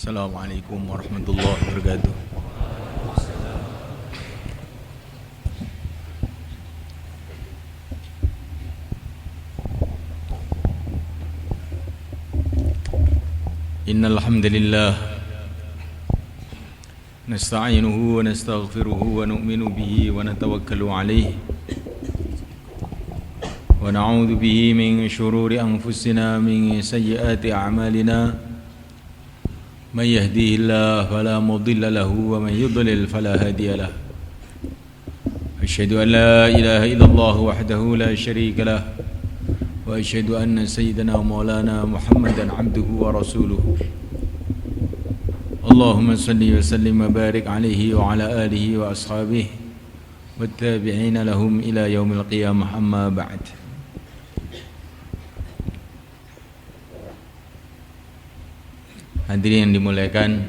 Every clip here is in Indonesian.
Assalamualaikum warahmatullahi wabarakatuh. Innal hamdalillah nasta'inuhu wa nastaghfiruhu wa nu'minu bihi wa natawakkalu alayhi wa na'udzu bihi min shururi anfusina min sayyiati a'malina. من يهديه الله فلا مضل له ومن يضلل فلا هادي له. أشهد أن لا إله إلا الله وحده لا شريك له وأشهد أن سيدنا ومولانا محمدا عبده ورسوله. اللهم صل وسلم وبارك عليه وعلى آله وأصحابه والتابعين لهم إلى يوم القيامة. أما بعد. Hadirin yang dimuliakan,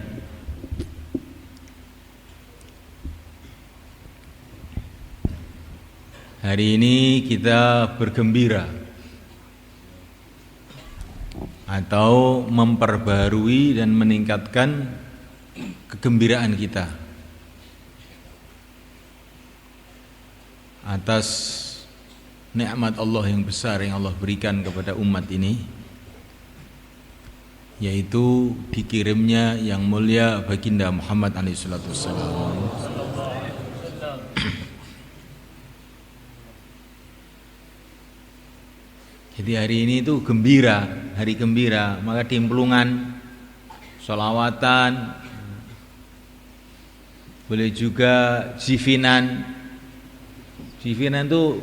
hari ini kita bergembira atau memperbarui dan meningkatkan kegembiraan kita atas nikmat Allah yang besar yang Allah berikan kepada umat ini, yaitu dikirimnya yang mulia baginda Muhammad SAW. Jadi hari ini itu gembira, hari gembira, maka timpulungan, sholawatan, boleh juga zifinan. Zifinan itu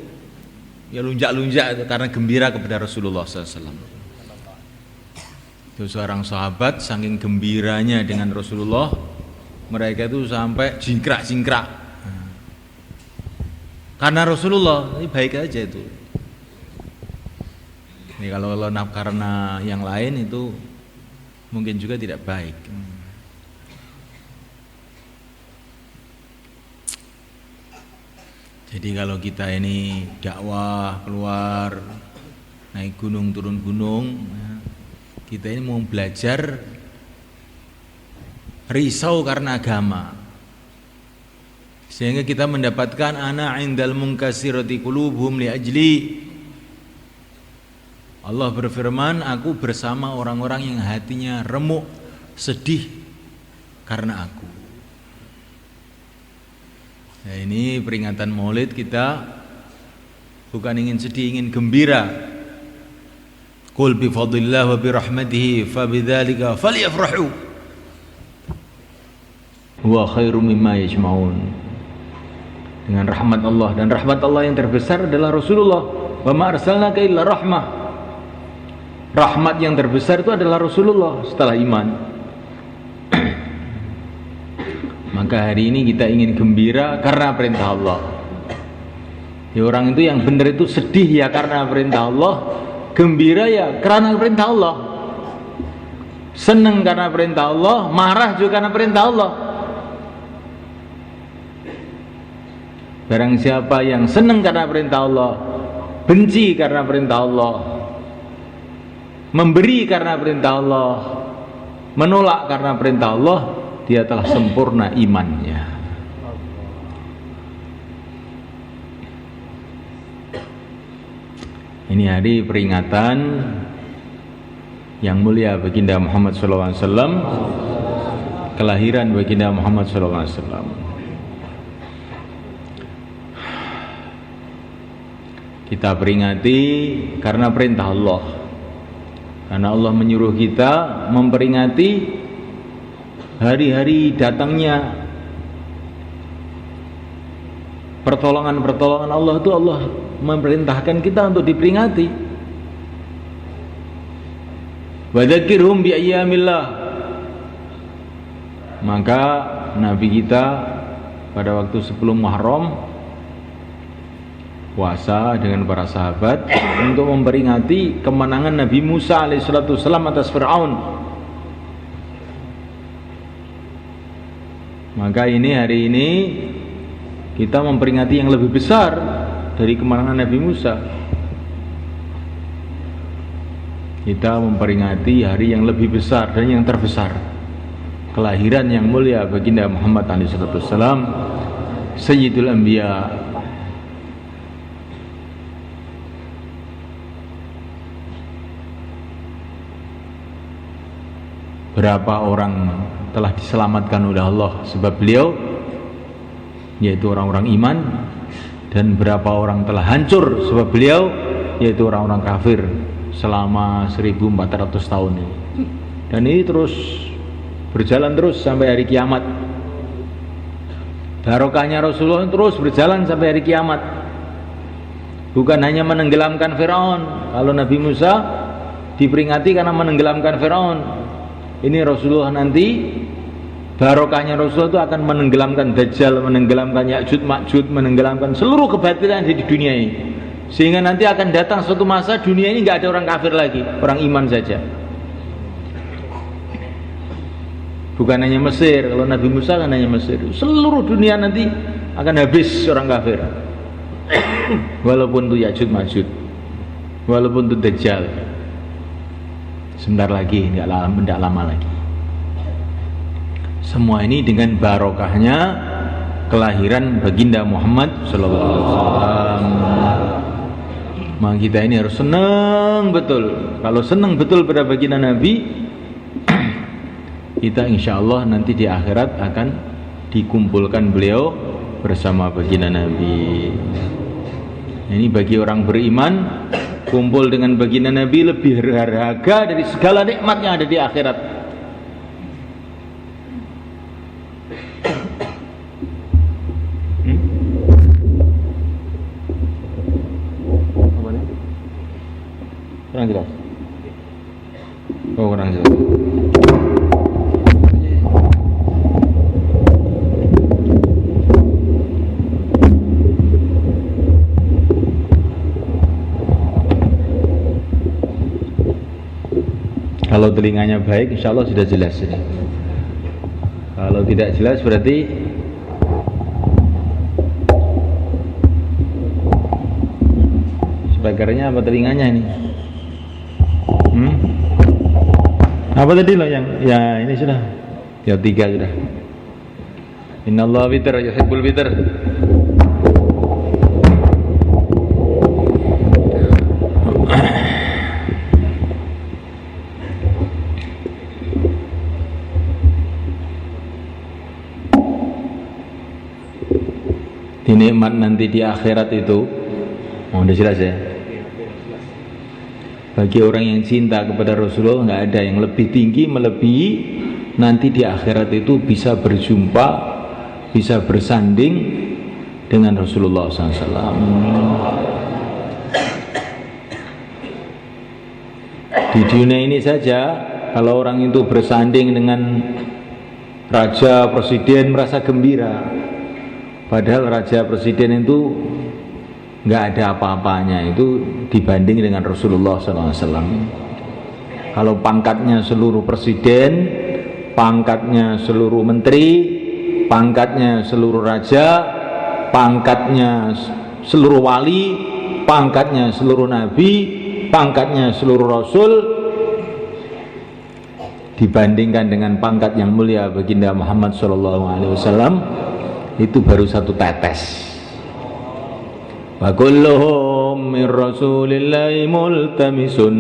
ya lunjak-lunjak karena gembira kepada Rasulullah SAW. Itu seorang sahabat saking gembiranya dengan Rasulullah, mereka itu sampai jingkrak-jingkrak karena Rasulullah. Ini baik aja itu. Ini kalau karena yang lain itu mungkin juga tidak baik. Jadi kalau kita ini dakwah keluar, naik gunung turun gunung, kita ini mau belajar risau karena agama, sehingga kita mendapatkan ana indal munkasirati qulubuhum li ajli. Allah berfirman, aku bersama orang-orang yang hatinya remuk, sedih karena aku. Nah, ini peringatan Maulid, kita bukan ingin sedih, ingin gembira. Qul bi fadlillah wa bi rahmatihi fabidzalika falyafrahu huwa khairum mimma yajma'un. Dengan rahmat Allah, dan rahmat Allah yang terbesar adalah Rasulullah. Wa ma arsalnaka illa rahmah. Rahmat yang terbesar itu adalah Rasulullah setelah iman. Maka hari ini kita ingin gembira karena perintah Allah. Ya, orang itu yang benar itu sedih ya karena perintah Allah, gembira ya karena perintah Allah, senang karena perintah Allah, marah juga karena perintah Allah. Barang siapa yang senang karena perintah Allah, benci karena perintah Allah, memberi karena perintah Allah, menolak karena perintah Allah, dia telah sempurna imannya. Ini hari peringatan yang mulia baginda Muhammad SAW, kelahiran baginda Muhammad SAW. Kita peringati karena perintah Allah, karena Allah menyuruh kita memperingati hari-hari datangnya pertolongan-pertolongan Allah. Itu Allah memerintahkan kita untuk diperingati. Wa dzakirhum bi ayyamillah. Maka Nabi kita pada waktu sebelum Muharram puasa dengan para sahabat untuk memperingati kemenangan Nabi Musa alaihissalam atas Fir'aun. Maka ini hari ini kita memperingati yang lebih besar dari kemenangan Nabi Musa. Kita memperingati hari yang lebih besar dan yang terbesar, kelahiran yang mulia baginda Muhammad SAW, Sayyidul Anbiya. Berapa orang telah diselamatkan oleh Allah sebab beliau, yaitu orang-orang iman, dan berapa orang telah hancur sebab beliau, yaitu orang-orang kafir selama 1400 tahun ini. Dan ini terus berjalan terus sampai hari kiamat. Barokahnya Rasulullah terus berjalan sampai hari kiamat. Bukan hanya menenggelamkan Firaun. Kalau Nabi Musa diperingati karena menenggelamkan Firaun, ini Rasulullah nanti barokahnya Rasulullah itu akan menenggelamkan Dajjal, menenggelamkan Ya'juj Ma'juj, menenggelamkan seluruh kebatilan di dunia ini. Sehingga nanti akan datang suatu masa dunia ini nggak ada orang kafir lagi, orang iman saja. Bukan hanya Mesir, kalau Nabi Musa kan hanya Mesir. Seluruh dunia nanti akan habis orang kafir. Walaupun itu Ya'juj Ma'juj, walaupun itu Dajjal. Sebentar lagi, tidak lama lagi. Semua ini dengan barokahnya kelahiran baginda Muhammad sallallahu alaihi wasallam. Maka kita ini harus senang betul. Kalau senang betul pada baginda Nabi, kita insya Allah nanti di akhirat akan dikumpulkan beliau bersama baginda Nabi. Ini bagi orang beriman, kumpul dengan baginda Nabi lebih berharga dari segala nikmat yang ada di akhirat. Kurang jelas? Oh, kurang jelas. Kalau telinganya baik, insya Allah sudah jelas ini. Kalau tidak jelas berarti speakernya apa telinganya ini? Apa tadi loh yang ya ini sudah, ya 3 sudah. Innallaha witir yuhibbul witir. Nikmat nanti di akhirat itu, udah jelas ya. Bagi orang yang cinta kepada Rasulullah, nggak ada yang lebih tinggi melebihi nanti di akhirat itu bisa berjumpa, bisa bersanding dengan Rasulullah SAW. Di dunia ini saja, kalau orang itu bersanding dengan raja, presiden, merasa gembira. Padahal raja presiden itu nggak ada apa-apanya itu dibanding dengan Rasulullah SAW. Kalau pangkatnya seluruh presiden, pangkatnya seluruh menteri, pangkatnya seluruh raja, pangkatnya seluruh wali, pangkatnya seluruh nabi, pangkatnya seluruh rasul, dibandingkan dengan pangkat yang mulia baginda Muhammad SAW, itu baru satu tetes. Wa kulluhum min rasulillahi multamisun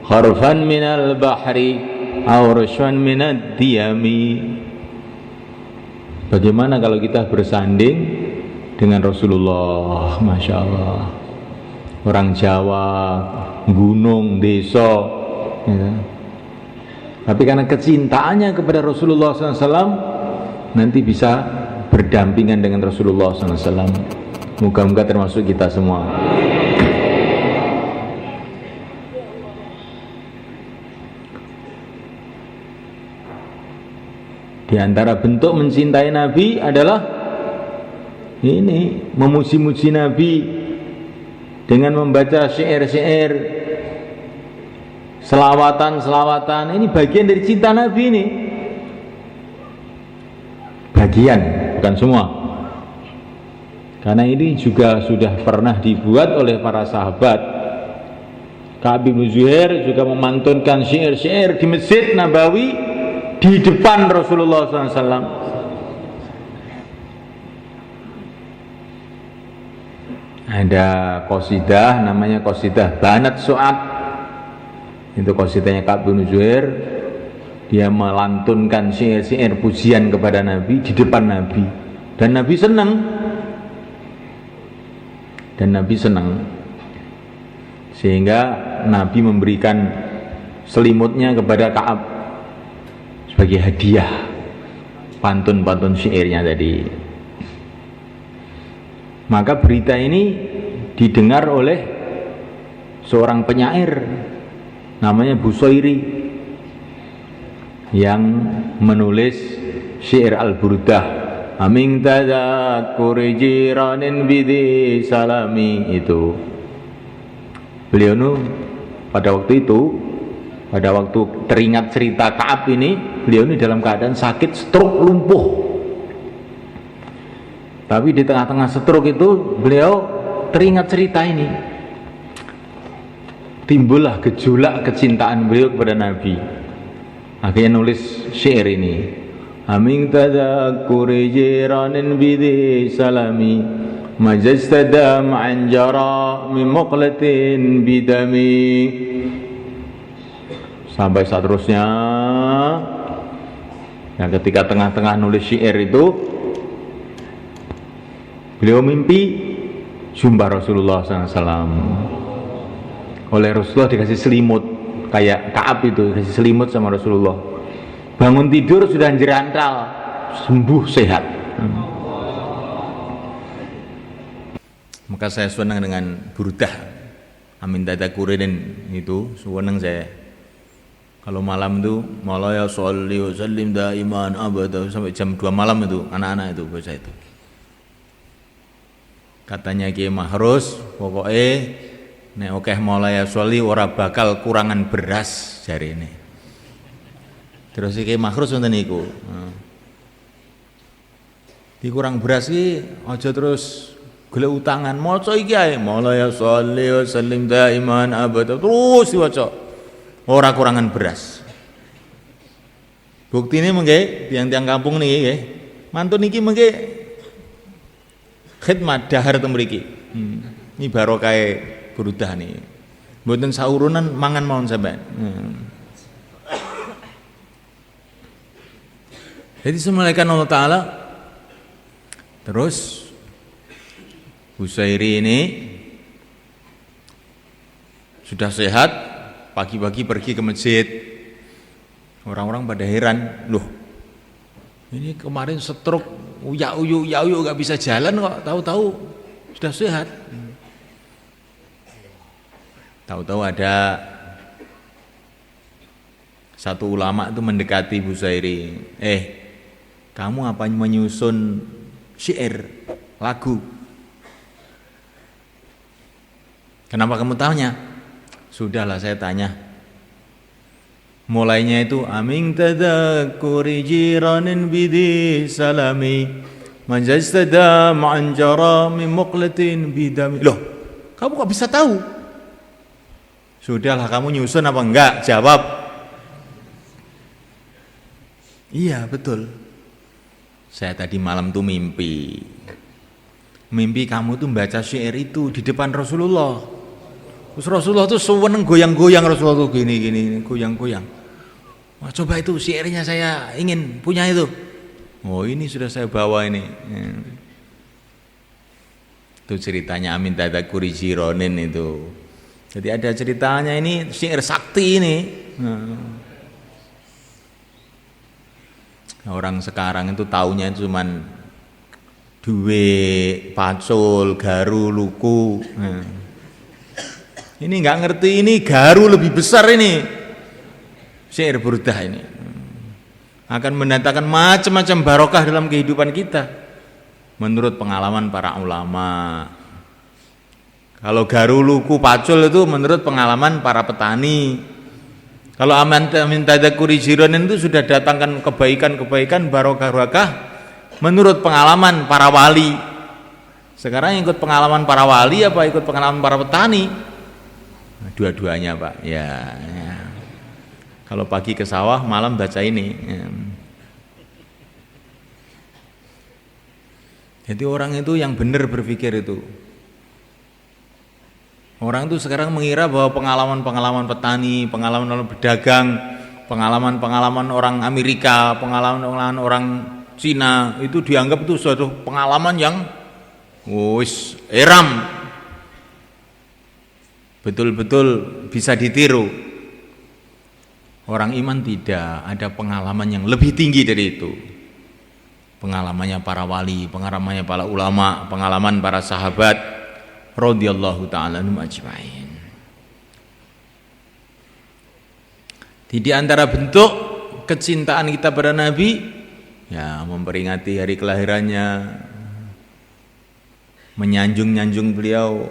kharfan minal bahri aw rushwan minad diyami. Bagaimana kalau kita bersanding dengan Rasulullah? Masya Allah. Orang Jawa, gunung, desa, ya. Tapi karena kecintaannya kepada Rasulullah SAW, nanti bisa berdampingan dengan Rasulullah SAW. Moga-moga termasuk kita semua. Di antara bentuk mencintai Nabi adalah ini, memuji-muji Nabi dengan membaca syair-syair, selawatan-selawatan. Ini bagian dari cinta Nabi ini. Bagian, bukan semua. Karena ini juga sudah pernah dibuat oleh para sahabat. Ka'ab bin Zuhair juga memantunkan syair-syair di Masjid Nabawi di depan Rasulullah SAW. Ada qasidah namanya qasidah Banat Su'ad. Itu qasidahnya Ka'ab bin Zuhair. Dia melantunkan syair-syair pujian kepada Nabi di depan Nabi, dan Nabi senang. Sehingga Nabi memberikan selimutnya kepada Ka'ab sebagai hadiah pantun-pantun syairnya tadi. Maka berita ini didengar oleh seorang penyair namanya Busairi yang menulis syair Al-Burdah, Amin tadzakkuri jiranin bidi salami. Itu beliau pada waktu teringat cerita Ka'ab ini, beliau ini dalam keadaan sakit, stroke, lumpuh. Tapi di tengah-tengah stroke itu beliau teringat cerita ini. Timbullah gejolak kecintaan beliau kepada Nabi. Akhirnya nulis syair ini, Amin tadzakkuri jiranin bidi salami majastada ma'an jara min muqlatin bidami. Sampai seterusnya. Yang ketika tengah-tengah nulis syair itu, beliau mimpi jumpa Rasulullah SAW. Oleh Rasulullah dikasih selimut, kayak Ka'ab itu dikasih selimut sama Rasulullah. Bangun tidur sudah jerantal, sembuh sehat. Maka saya senang dengan Burdah, Amin tadzakurin itu, senang saya. Kalau malam itu, Maulaya sholli wa sallim daiman abada, sampai jam 2 malam itu, anak-anak itu baca itu. Katanya Kiai Mahrus, pokoknya nek okeh Maulaya sholli ora bakal kurangan beras jari ini. Terus Kiai Mahrus ngoten niku. Dikurang beras iki aja terus golek utangan, maca iki ae Maulaya sholli wa sallim daiman abada, terus diwaca. Ora kurangan beras. Buktine mengke tiang-tiang kampung niki nggih. Mantun niki mengke khidmat dahar teng mriki. Ini barokahe Burdah nih. Mboten saurunan mangan mawon sampean. Jadi semulaikan Allah Ta'ala. Terus Busairi ini sudah sehat, pagi-pagi pergi ke masjid. Orang-orang pada heran, loh ini kemarin stroke, uyak-uyuk gak bisa jalan kok, tahu-tahu sudah sehat. Tahu-tahu ada satu ulama itu mendekati Busairi, kamu apa menyusun syair, lagu? Kenapa kamu tanya? Sudahlah saya tanya. Mulainya itu Amin tadzakkuri jiranin bidi salami majastada ma'an jara min muqlatin bidami. Loh, kamu kok bisa tahu? Sudahlah, kamu nyusun apa enggak? Jawab. Iya, betul. Saya tadi malam tuh mimpi kamu tuh membaca syair itu di depan Rasulullah. Terus Rasulullah tuh seneng goyang-goyang, Rasulullah tuh gini goyang-goyang. Wah, coba itu syairnya saya ingin punya itu. Oh, ini sudah saya bawa ini. Itu ceritanya Amin tadzakkuri jiranin itu. Jadi ada ceritanya ini syair sakti ini. Orang sekarang itu taunya cuman duit, pacul, garu, luku. Ini nggak ngerti, ini garu lebih besar ini. Syair Burdah ini akan mendatangkan macam-macam barokah dalam kehidupan kita. Menurut pengalaman para ulama. Kalau garu, luku, pacul itu menurut pengalaman para petani. Kalau Amin tadzakkuri jiranin itu sudah datangkan kebaikan-kebaikan, barokah-barokah menurut pengalaman para wali. Sekarang ikut pengalaman para wali apa ikut pengalaman para petani? Dua-duanya, Pak. Ya. Kalau pagi ke sawah, malam baca ini. Jadi orang itu yang benar berpikir itu. Orang itu sekarang mengira bahwa pengalaman-pengalaman petani, pengalaman orang berdagang, pengalaman-pengalaman orang Amerika, pengalaman-pengalaman orang Cina itu dianggap itu suatu pengalaman yang eram, betul-betul bisa ditiru. Orang iman tidak, ada pengalaman yang lebih tinggi dari itu. Pengalamannya para wali, pengalamannya para ulama, pengalaman para sahabat radhiyallahu ta'ala anhum ajmain. Di antara bentuk kecintaan kita pada Nabi, ya memperingati hari kelahirannya, menyanjung-nyanjung beliau.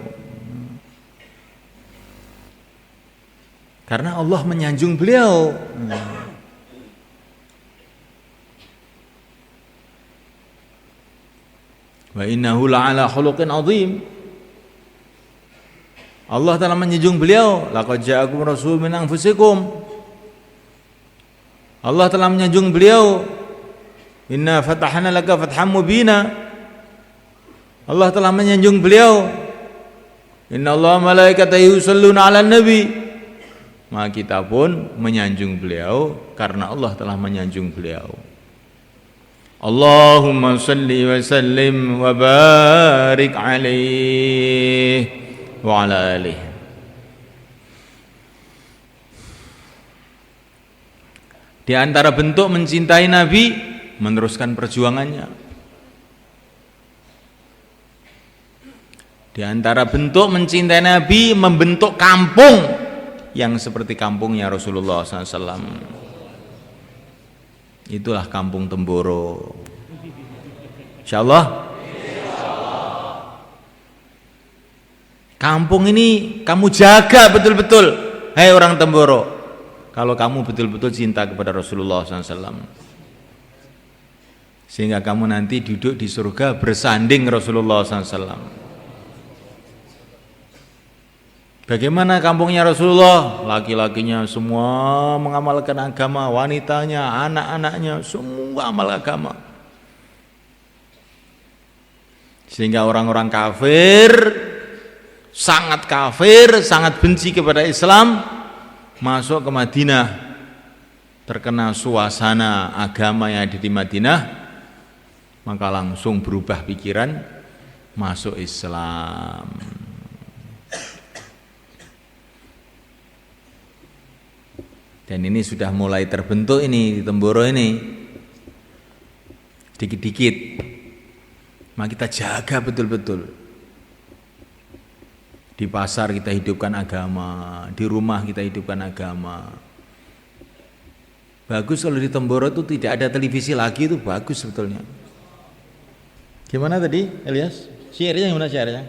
Karena Allah menyanjung beliau. Wa innahu la'ala khuluqin azim. Allah telah menyanjung beliau, laqad ja'akum rasulun min anfusikum. Allah telah menyanjung beliau, inna fatahna laka fathan mubina. Allah telah menyanjung beliau, inna Allah malaikatahu yusalluna 'alan nabi. Maka kita pun menyanjung beliau karena Allah telah menyanjung beliau. Allahumma salli wa sallim wa barik alaihi wa ala alihi. Di antara bentuk mencintai Nabi, meneruskan perjuangannya. Di antara bentuk mencintai Nabi, membentuk kampung yang seperti kampungnya Rasulullah SAW. Itulah kampung Temboro. Insyaallah. Kampung ini kamu jaga betul-betul, hai orang Temboro. Kalau kamu betul-betul cinta kepada Rasulullah SAW, sehingga kamu nanti duduk di surga bersanding Rasulullah SAW. Bagaimana kampungnya Rasulullah? Laki-lakinya semua mengamalkan agama, wanitanya, anak-anaknya semua amal agama. Sehingga orang-orang kafir, sangat benci kepada Islam, masuk ke Madinah, terkena suasana agama yang ada di Madinah, maka langsung berubah pikiran, masuk Islam. Dan ini sudah mulai terbentuk ini di Temboro ini, dikit-dikit. Maka kita jaga betul-betul. Di pasar kita hidupkan agama, di rumah kita hidupkan agama. Bagus kalau di Temboro itu tidak ada televisi lagi, itu bagus sebetulnya. Gimana tadi, Elias? Syairnya gimana syairnya?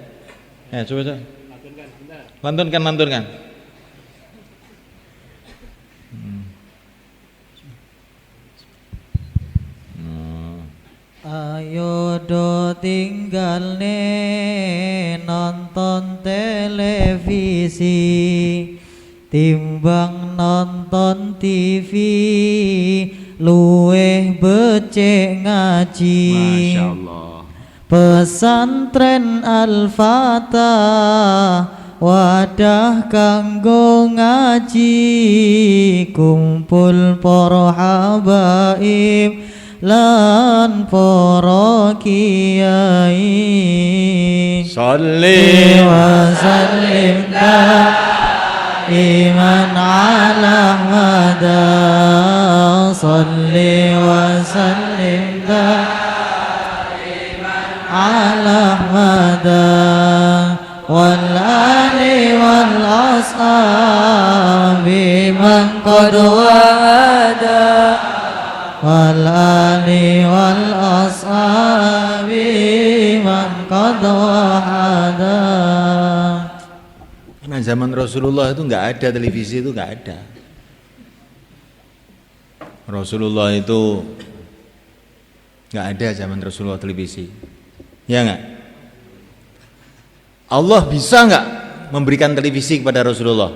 Coba. Lantunkan. Ayo do tinggal nonton televisi timbang nonton TV, luweh becik ngaji. Masya Allah. Pesantren Al-Fatah wadah kanggo ngaji, kumpul para habaib lan para kiai. Sholli wa sallim iman ala hada, sholli wa sallim ala hada wal ali wal ashabi man qad wa'ada, wal ali wal ashabi man qad wahada. Karena zaman Rasulullah itu enggak ada televisi, itu enggak ada. Rasulullah itu enggak ada zaman Rasulullah televisi. Ya enggak? Allah bisa enggak memberikan televisi kepada Rasulullah?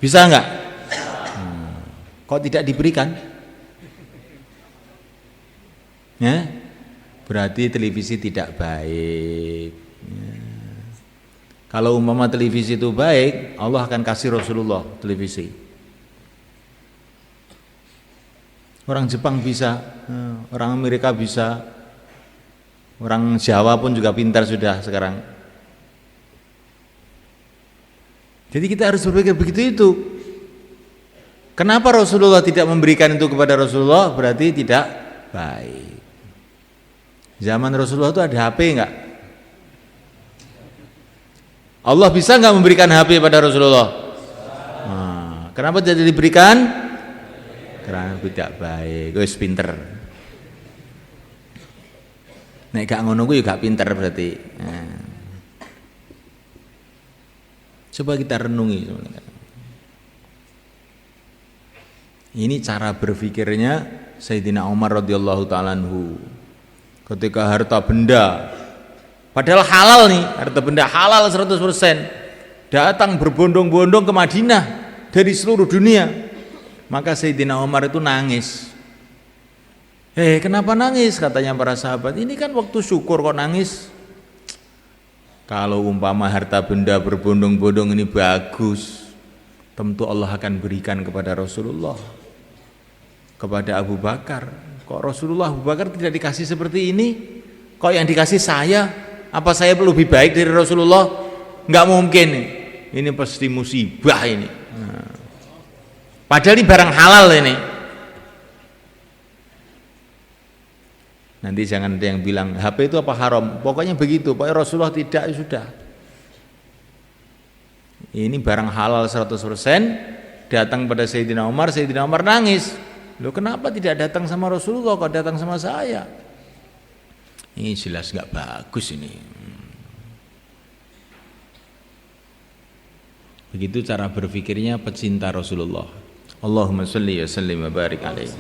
Bisa enggak? Kok tidak diberikan? Ya, berarti televisi tidak baik. Ya. Kalau umpama televisi itu baik, Allah akan kasih Rasulullah televisi. Orang Jepang bisa, orang Amerika bisa, orang Jawa pun juga pintar sudah sekarang. Jadi kita harus berpikir begitu itu. Kenapa Rasulullah tidak memberikan itu kepada Rasulullah? Berarti tidak baik. Zaman Rasulullah itu ada HP enggak? Allah bisa enggak memberikan HP pada Rasulullah? Nah, kenapa tidak diberikan? Karena tidak baik. Wis pinter. Nek gak ngono kuwi gak pinter berarti. Nah. Coba kita renungi. Ini cara berpikirnya Sayyidina Umar radhiyallahu ta'ala anhu. Ketika harta benda, padahal halal nih, harta benda halal 100%, datang berbondong-bondong ke Madinah dari seluruh dunia, maka Sayyidina Umar itu nangis. Kenapa nangis? Katanya para sahabat, ini kan waktu syukur kok nangis. Kalau umpama harta benda berbondong-bondong ini bagus, tentu Allah akan berikan kepada Rasulullah, kepada Abu Bakar. Kok Rasulullah Abu Bakar tidak dikasih seperti ini? Kok yang dikasih saya? Apa saya lebih baik dari Rasulullah? Enggak mungkin. Ini pasti musibah ini. Nah. Padahal ini barang halal ini. Nanti jangan ada yang bilang HP itu apa haram. Pokoknya begitu. Pokoknya Rasulullah tidak, ya sudah. Ini barang halal 100%. Datang pada Sayyidina Umar nangis. Loh, kenapa tidak datang sama Rasulullah, kok datang sama saya? Ini jelas nggak bagus ini. Begitu cara berpikirnya pecinta Rasulullah. Allahumma sholli wa sallim wa barik alaihi.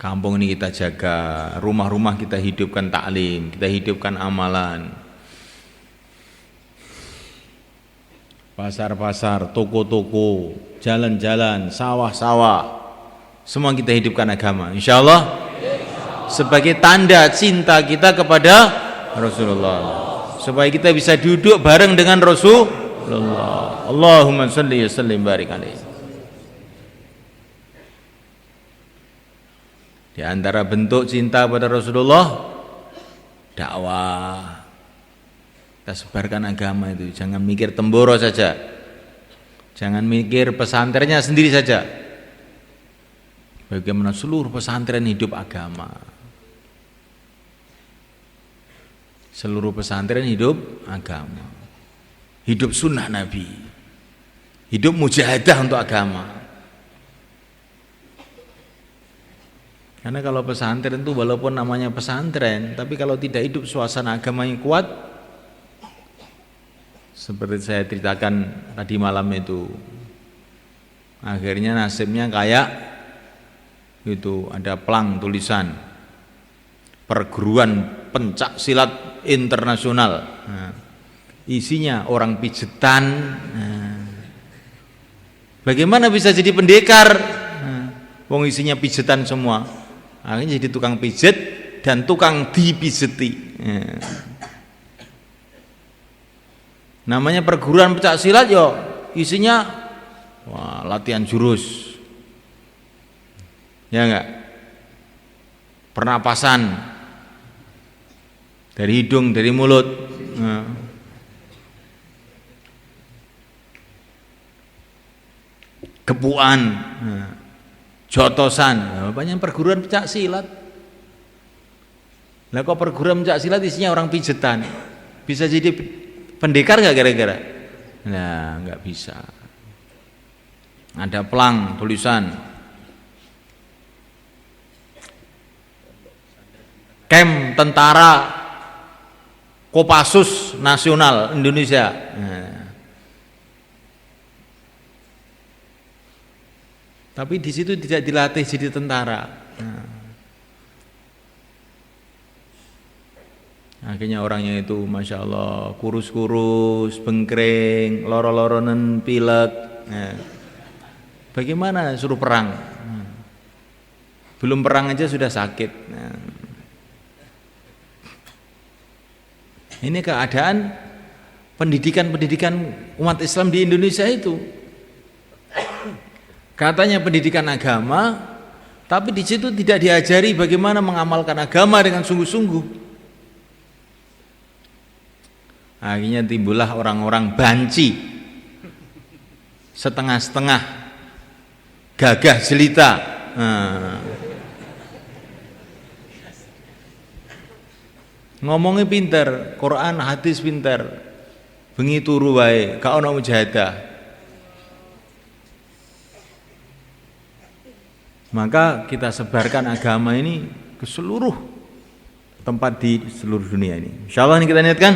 Kampung ini kita jaga, rumah-rumah kita hidupkan taklim, kita hidupkan amalan. Pasar-pasar, toko-toko, jalan-jalan, sawah-sawah, semua kita hidupkan agama. Insya Allah sebagai tanda cinta kita kepada Rasulullah, supaya kita bisa duduk bareng dengan Rasulullah. Allahumma sholli wa sallim barik alaihi. Di antara bentuk cinta pada Rasulullah, dakwah. Kita sebarkan agama itu, jangan mikir temboro saja, jangan mikir pesantrennya sendiri saja. Bagaimana seluruh pesantren hidup agama, seluruh pesantren hidup agama, hidup sunnah Nabi, hidup mujahadah untuk agama. Karena kalau pesantren itu walaupun namanya pesantren, tapi kalau tidak hidup suasana agama yang kuat, seperti saya ceritakan tadi malam itu, akhirnya nasibnya kayak itu, ada plang tulisan perguruan pencak silat internasional. Nah, isinya orang pijetan. Nah, bagaimana bisa jadi pendekar? Nah, wong isinya pijetan semua. Akhirnya jadi tukang pijet dan tukang dipijeti. Nah, namanya perguruan pencak silat yo, isinya wah, latihan jurus, ya enggak, pernapasan dari hidung, dari mulut, nah, gepuan, nah, jotosan, nah, banyak perguruan pencak silat. Lah kok perguruan pencak silat isinya orang pijetan, bisa jadi pendekar nggak kira-kira? Nah, nggak bisa. Ada plang tulisan Kem Tentara Kopassus Nasional Indonesia. Nah, tapi di situ tidak dilatih jadi tentara. Nah, akhirnya orangnya itu masya Allah kurus-kurus, bengkring, loro-loronen pilek. Nah, bagaimana suruh perang? Belum perang aja sudah sakit. Nah, ini keadaan pendidikan umat Islam di Indonesia itu. Katanya pendidikan agama, tapi di situ tidak diajari bagaimana mengamalkan agama dengan sungguh-sungguh. Akhirnya timbullah orang-orang banci, setengah-setengah, gagah jelita. Ngomongnya pinter, Quran hadis pinter, bengi turu wae, gak ono mujahadah. Maka kita sebarkan agama ini ke seluruh tempat di seluruh dunia ini. Insyaallah ini kita niatkan.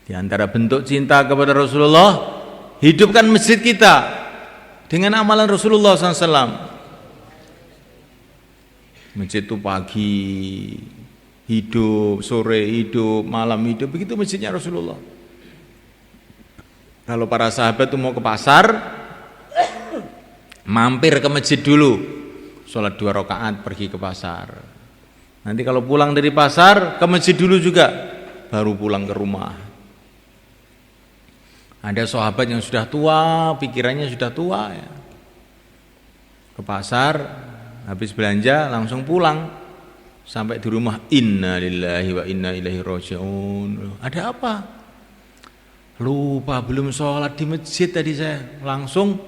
Di antara bentuk cinta kepada Rasulullah, hidupkan masjid kita dengan amalan Rasulullah SAW. Masjid itu pagi hidup, sore hidup, malam hidup, begitu masjidnya Rasulullah. Kalau para sahabat itu mau ke pasar, mampir ke masjid dulu, sholat 2 rakaat, pergi ke pasar. Nanti kalau pulang dari pasar, ke masjid dulu juga, baru pulang ke rumah. Ada sahabat yang sudah tua, pikirannya sudah tua ya. Ke pasar, habis belanja langsung pulang. Sampai di rumah, inna lillahi wa inna ilaihi raji'un. Ada apa? Lupa belum sholat di masjid tadi saya. Langsung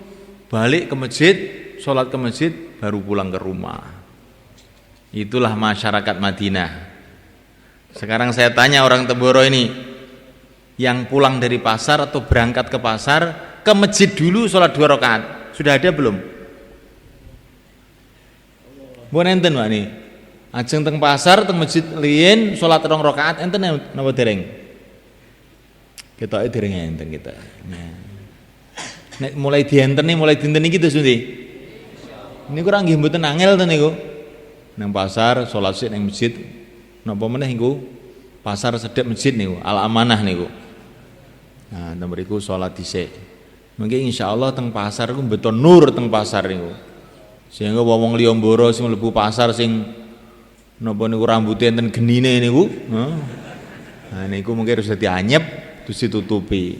balik ke masjid, sholat ke masjid, baru pulang ke rumah. Itulah masyarakat Madinah. Sekarang saya tanya orang Temboro ini, yang pulang dari pasar atau berangkat ke pasar, ke masjid dulu sholat 2 rakaat, sudah ada belum? Bukan enten Pak nih, ajeng teng pasar, teng masjid liyen sholat 2 rakaat, enten napa dereng? Kita dereng enten kita. Nek mulai dienten nih, mulai dinten iki to Sundi. Ini kurang nggih mboten angel to niku. Nang pasar sholat sik nang masjid, napa meneh niku? Pasar sedep masjid niku, Al Amanah niku. Nah, mriku sholat dhisik. Mungkin insyaallah teng pasar iku beton nur teng pasar niku. Sehingga wong liya mboro sing mlebu pasar sing napa niku rambute enten genine niku, nah niku mungkin harus dianyep terus ditutupi.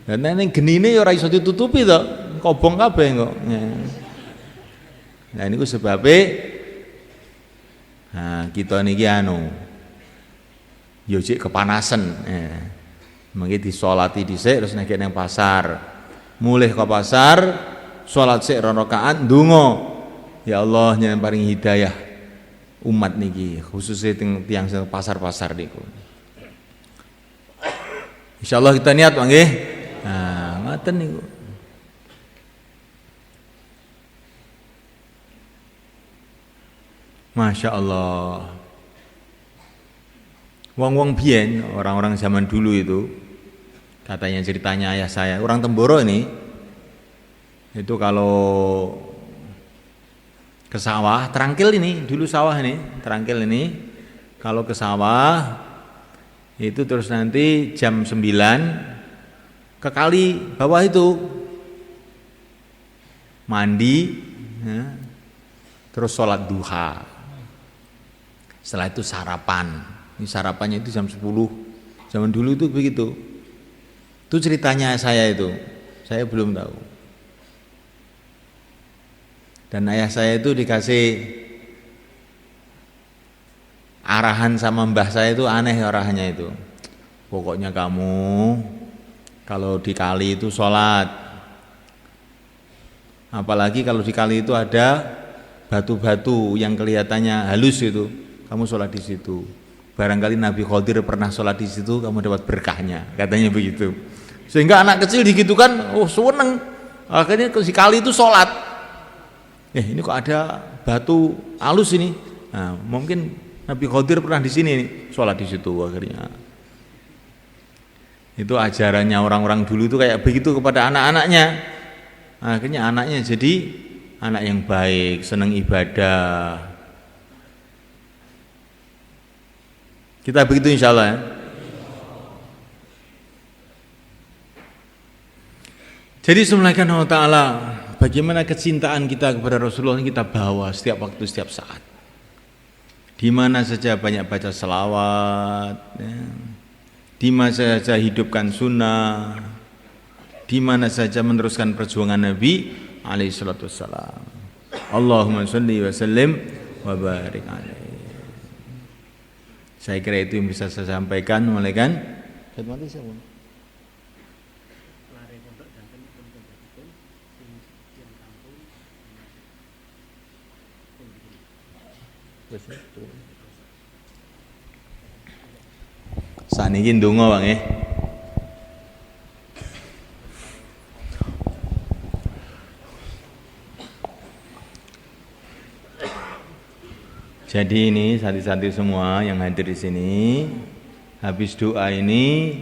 Dan ning genine ya ora iso ditutupi to, kobong kabeh kok. Nah niku sebabe kita niki yo cek kepanasan. Mangke disolati dhisik terus nek nang pasar. Mulih ke pasar, salat sik 2 rakaat, ndonga. Ya Allah nyen paring hidayah umat niki, khususnya tiyang pasar-pasar niku. Insyaallah kita niat nggih. Nah, ngoten niku. Masya Allah. Wong-wong biyen, orang-orang zaman dulu itu, katanya ceritanya ayah saya, orang Temboro ini, itu kalau ke sawah, terangkil ini, dulu sawah ini, terangkil ini, kalau ke sawah, itu terus nanti jam 9, ke kali bawah itu, mandi, ya, terus sholat duha, setelah itu sarapan. Ini sarapannya itu jam 10. Zaman dulu itu begitu. Itu ceritanya saya itu. Saya belum tahu. Dan ayah saya itu dikasih arahan sama mbah saya itu aneh arahannya itu. Pokoknya kamu kalau di kali itu sholat. Apalagi kalau di kali itu ada batu-batu yang kelihatannya halus itu. Kamu sholat di situ. Barangkali Nabi Khidir pernah sholat di situ, kamu dapat berkahnya, katanya begitu. Sehingga anak kecil digitukan, oh seneng. Akhirnya si kali itu sholat. Ini kok ada batu halus ini. Nah, mungkin Nabi Khidir pernah di sini nih, sholat di situ akhirnya. Itu ajarannya orang-orang dulu itu kayak begitu kepada anak-anaknya. Akhirnya anaknya jadi anak yang baik, senang ibadah. Kita begitu insya Allah ya. Jadi subhanahu wa ta'ala, bagaimana kecintaan kita kepada Rasulullah kita bawa setiap waktu, setiap saat. Di mana saja banyak baca selawat, ya. Di mana saja hidupkan sunnah, di mana saja meneruskan perjuangan Nabi alaihi salatu wassalam. Allahumma sholli wa sallim wa barik alaihi. Saya kira itu yang bisa saya sampaikan, mulaikan. Saniki ndonga Bang nggih. Jadi ini santri-santri semua yang hadir di sini, habis doa ini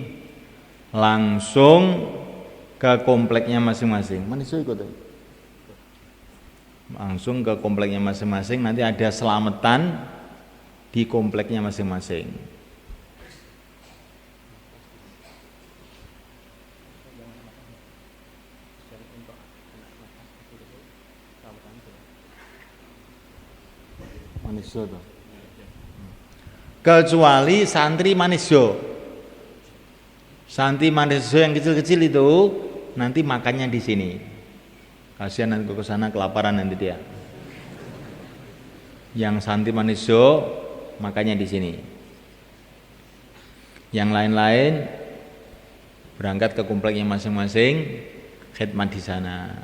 langsung ke kompleknya masing-masing. Mana iso ikut? Langsung ke kompleknya masing-masing, nanti ada selamatan di kompleknya masing-masing. Manisyo tuh. Kecuali santri manisyo. Santri manisyo yang kecil-kecil itu nanti makannya di sini. Kasihan nanti ke sana kelaparan nanti dia. Yang santri manisyo makannya di sini. Yang lain-lain berangkat ke kompleknya masing-masing, khidmat di sana.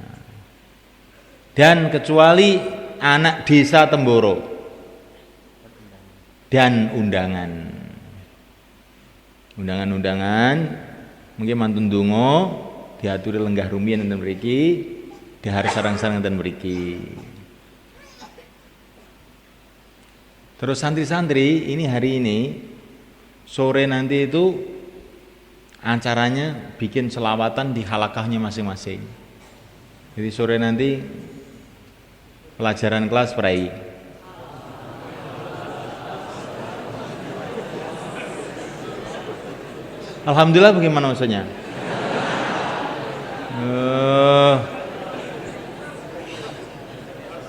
Dan kecuali anak desa Temboro dan undangan mungkin mantun donga diaturi lenggah rumiyin enten mriki dihar sarang-sarang enten mriki. Terus santri-santri ini hari ini sore nanti itu acaranya bikin selawatan di halakahnya masing-masing. Jadi sore nanti pelajaran kelas prai. Alhamdulillah, bagaimana maksudnya?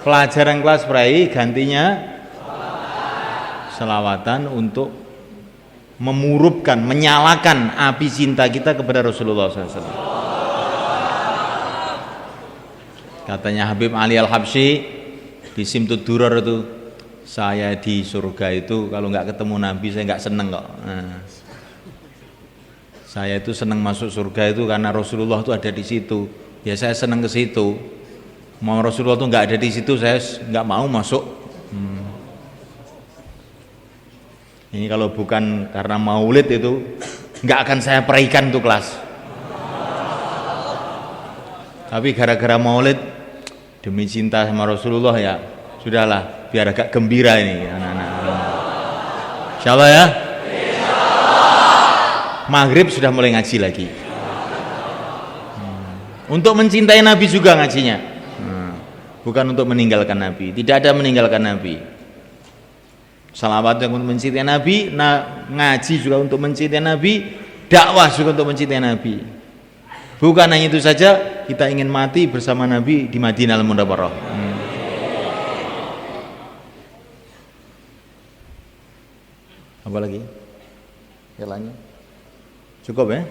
Pelajaran kelas prai gantinya selawatan untuk memurupkan, menyalakan api cinta kita kepada Rasulullah SAW. Katanya Habib Ali Al-Habsyi di Simtud Durar itu, saya di surga itu kalau nggak ketemu Nabi saya nggak seneng kok. Saya itu senang masuk surga itu karena Rasulullah itu ada di situ. Ya saya senang ke situ. Mau Rasulullah itu nggak ada di situ, saya nggak mau masuk. Ini kalau bukan karena maulid itu nggak akan saya peraikan tuh kelas. Tapi gara-gara maulid demi cinta sama Rasulullah ya sudahlah, biar agak gembira ini anak-anak. Insyaallah ya. Maghrib sudah mulai ngaji lagi. Untuk mencintai Nabi juga ngajinya. Bukan untuk meninggalkan Nabi. Tidak ada meninggalkan Nabi. Salawat untuk mencintai Nabi, ngaji juga untuk mencintai Nabi, dakwah juga untuk mencintai Nabi. Bukan hanya itu saja, kita ingin mati bersama Nabi di Madinah Al-Munawwarah. Apa lagi? Jalannya cukup ya?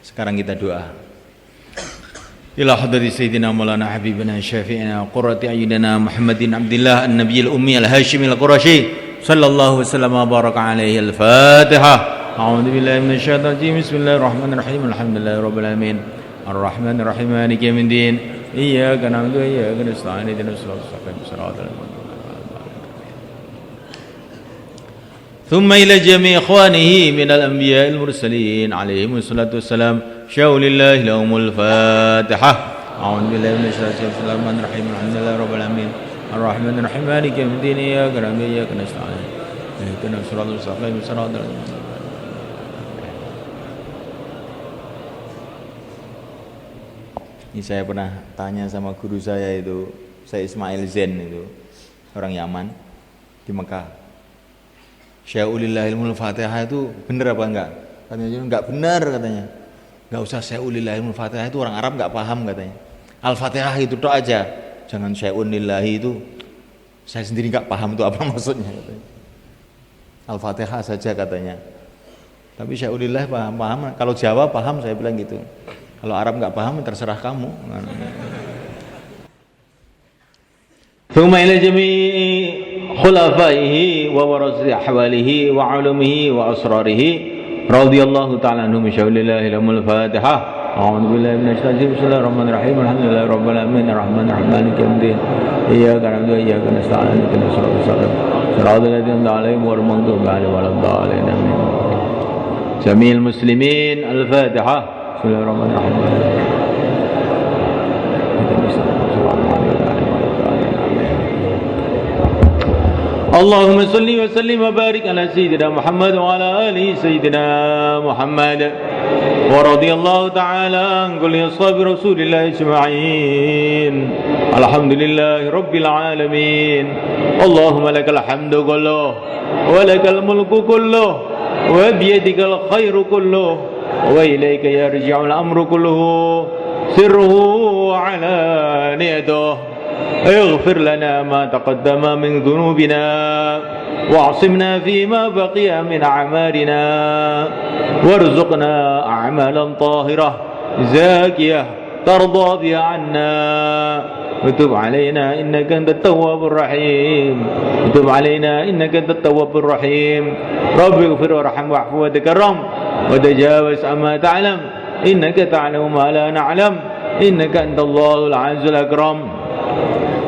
Sekarang kita doa. Ila hadrati sayyidina Maulana Habibina Syafi'ina qurrati ayyidina Muhammadin Abdillah an-Nabiyil Ummi al-Hashimi al-Qurashi sallallahu wasallam wa baraka alaihi. Al-Fatihah. A'udzu billahi minasyaitonir rajim. Bismillahirrahmanirrahim. Alhamdulillahi rabbil alamin. Ar-Rahmanir Rahim. Maliki yaumiddin. Iyyaka na'budu wa iyyaka nasta'in. Ihdinas siratal mustaqim. ثم إلى جميع إخوانه من الأنبياء المرسلين عليهم الصلاة والسلام شاءوا لله لهم الفاتحة. أعوذ بالله من الشيطان الرجيم. الرحيم الحمد لله رب العالمين الرحمن الرحيم مالك يوم الدين إياك نعبد وإياك نستعين اهدنا الصراط المستقيم صراط الذين Ini saya pernah tanya sama guru saya itu, saya Ismail Zain itu, orang Yaman di Mekah. Syaulillahil Fatihah itu benar apa enggak? Katanya enggak benar katanya. Nggak usah syai'un lillahi Al-Fatihah itu orang Arab nggak paham katanya. Al-Fatihah itu tok aja, jangan syai'un lillahi itu. Saya sendiri nggak paham itu apa maksudnya katanya. Al-Fatihah saja katanya. Tapi syai'un lillahi paham. Kalau Jawa paham, saya bilang gitu. Kalau Arab nggak paham terserah kamu. ثم إلى جميع خلفائه وورثة أحواله وعلومه وأسراره رضي الله تعالى عنهم بشهادة الله لهم الفاتحة. أعوذ بالله من الشيطان الرجيم. بسم الله الرحمن الرحيم. الحمد لله رب العالمين الرحمن الرحيم مالك يوم الدين إياك نعبد وإياك نستعين اهدنا الصراط المستقيم صراط الذين أنعمت عليهم غير المغضوب عليهم ولا الضالين آمين. جميع المسلمين الفاتحة. بسم الله الرحمن الرحيم. اللهم صل وسلم وبارك على سيدنا محمد وعلى آله سيدنا محمد ورضي الله تعالى عن كل أصحاب رسول الله أجمعين. الحمد لله رب العالمين. اللهم لك الحمد كله ولك الملك كله وبيدك الخير كله وإليك يرجع الأمر كله سره وعلانيته. اغفر لنا ما تقدم من ذنوبنا واعصمنا فيما بقي من أعمالنا وارزقنا أعمالا طاهرة زاكية ترضى بها عنا وتب علينا إنك أنت التواب الرحيم. وتب علينا إنك أنت التواب الرحيم. رب اغفر وارحم واعف وتكرم وتجاوز عما تعلم إنك تعلم ما لا نعلم إنك أنت الله العز الأكرم.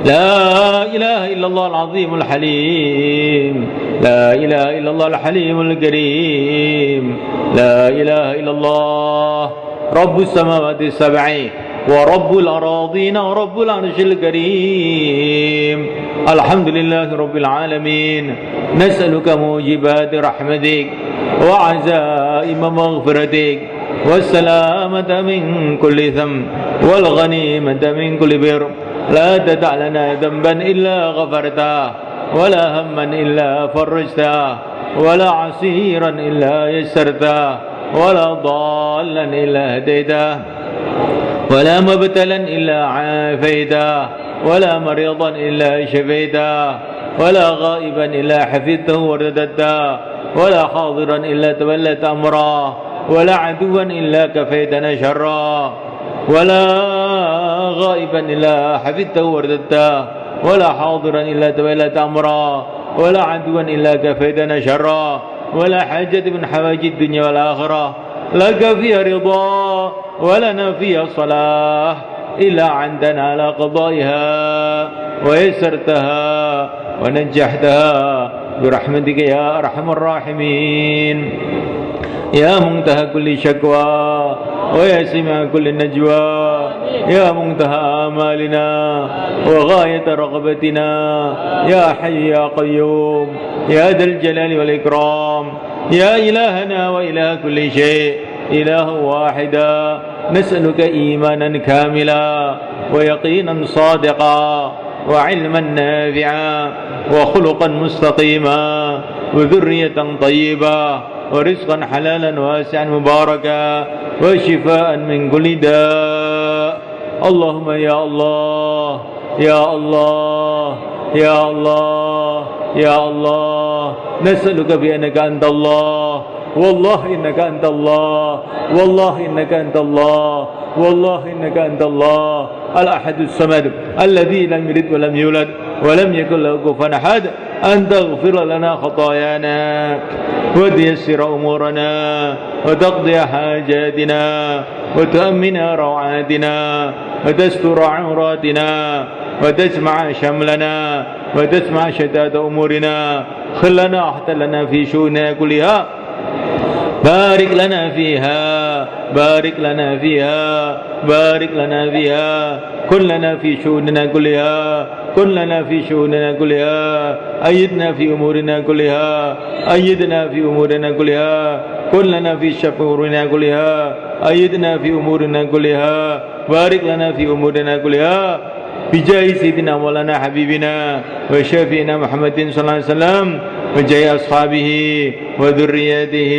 لا إله إلا الله العظيم الحليم. لا إله إلا الله الحليم الكريم. لا إله إلا الله رب السماوات السبع ورب الأراضين ورب العرش الكريم. الحمد لله رب العالمين. نسألك موجبات رحمتك وعزائم مغفرتك والسلامة من كل ذنب والغنيمة من كل بر. لا تدع لنا ذنبا إلا غفرته ولا هما إلا فرجته ولا عسيرا إلا يسرته ولا ضالا إلا هديته ولا مبتلا إلا عافيته ولا مريضا إلا شفيته ولا غائبا إلا حفظته ورددته ولا حاضرا إلا تولت أمره ولا عدوا إلا كفيتنا شره ولا غائبا إلا حفظته ورددته ولا حاضرا إلا تولت أمره ولا عدوا إلا كفيتنا شره ولا حاجة من حوائج الدنيا والآخرة لك فيها رضا ولنا فيها صلاح إلا عندنا على قضائها ويسرتها ونجحتها برحمتك يا أرحم الراحمين. يا منتهى كل شكوى ويا سمع كل نجوى يا منتهى آمالنا وغاية رغبتنا يا حي يا قيوم يا ذا الجلال والإكرام. يا إلهنا وإله كل شيء إله واحدا. نسألك إيمانا كاملا ويقينا صادقا وعلما نافعا وخلقا مستقيما وذرية طيبة ورزقا حلالا واسعا مباركا وشفاء من كل داء. اللهم يا الله يا الله يا الله يا الله نسألك بأنك أنت الله والله إنك أنت الله والله إنك أنت الله والله إنك أنت الله الأحد الصمد الذي لم يلد ولم يولد ولم يكن له كفوا أحد. أن تغفر لنا خطايانا وتيسر أمورنا وتقضي حاجاتنا وتأمن روعاتنا وتستر عوراتنا وتجمع شملنا وتسمع شتات أمورنا. خلنا واحتلنا في شؤوننا كلها. بارك لنا فيها بارك لنا فيها بارك لنا فيها. كن لنا في شؤوننا كلها كن لنا في شؤوننا كلها. أيدنا في أمورنا كلها أيدنا في أمورنا كلها. كن لنا في شؤوننا كلها أيدنا في أمورنا كلها. بارك لنا في أمورنا كلها بجاه سيدنا مولانا حبيبنا وشافينا محمد صلى الله عليه وسلم وجاه أصحابه وذرياته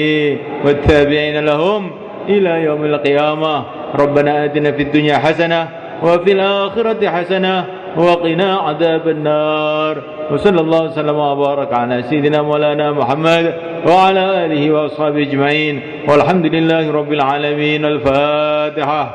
والتابعين لهم إلى يوم القيامة. ربنا آتنا في الدنيا حسنة وفي الآخرة حسنة وقنا عذاب النار. وصلى الله وسلم وبارك على سيدنا مولانا محمد وعلى آله وأصحابه أجمعين والحمد لله رب العالمين. الفاتحة.